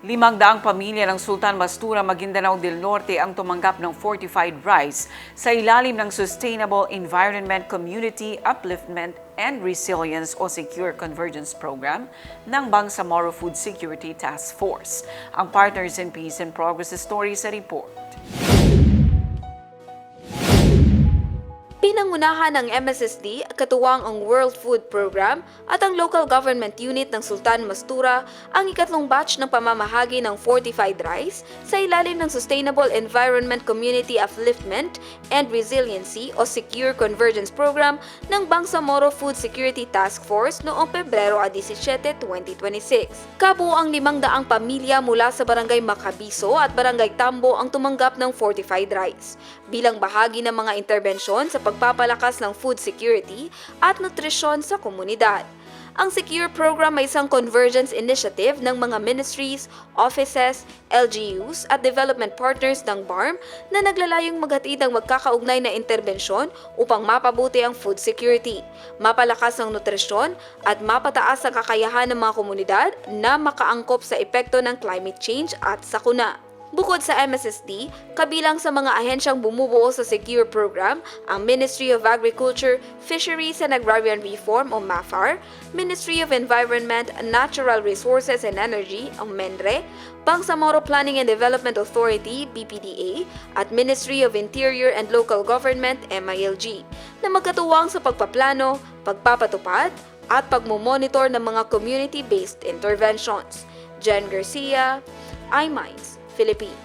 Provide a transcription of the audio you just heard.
500 pamilya ng Sultan Mastura, Maguindanao del Norte ang tumanggap ng fortified rice sa ilalim ng Sustainable Environment Community Upliftment and Resilience o Secure Convergence Program ng Bangsamoro Food Security Task Force. Ang Partners in Peace and Progress story sa report. Pinangunahan ng MSSD, katuwang ang World Food Program at ang Local Government Unit ng Sultan Mastura ang ikatlong batch ng pamamahagi ng fortified rice sa ilalim ng Sustainable Environment Community Upliftment and Resiliency o Secure Convergence Program ng Bangsamoro Food Security Task Force noong Pebrero 17, 2026. Kabuang 500 pamilya mula sa Barangay Makabiso at Barangay Tambo ang tumanggap ng fortified rice bilang bahagi ng mga interbensyon sa pagpapalakas ng food security at nutrisyon sa komunidad. Ang Secure Program ay isang convergence initiative ng mga ministries, offices, LGUs at development partners ng BARM na naglalayong maghatid ng magkakaugnay na interbensyon upang mapabuti ang food security, mapalakas ang nutrisyon at mapataas ang kakayahan ng mga komunidad na makaangkop sa epekto ng climate change at sakuna. Bukod sa MSSD, kabilang sa mga ahensyang bumubuo sa Secure Program ang Ministry of Agriculture, Fisheries and Agrarian Reform o MAFAR, Ministry of Environment, Natural Resources and Energy o MENRE, Bangsamoro Planning and Development Authority BPDA at Ministry of Interior and Local Government MILG na magkatuwang sa pagpaplano, pagpapatupad at pagmomonitor ng mga community-based interventions. Jen Garcia, iMinds, Philippines.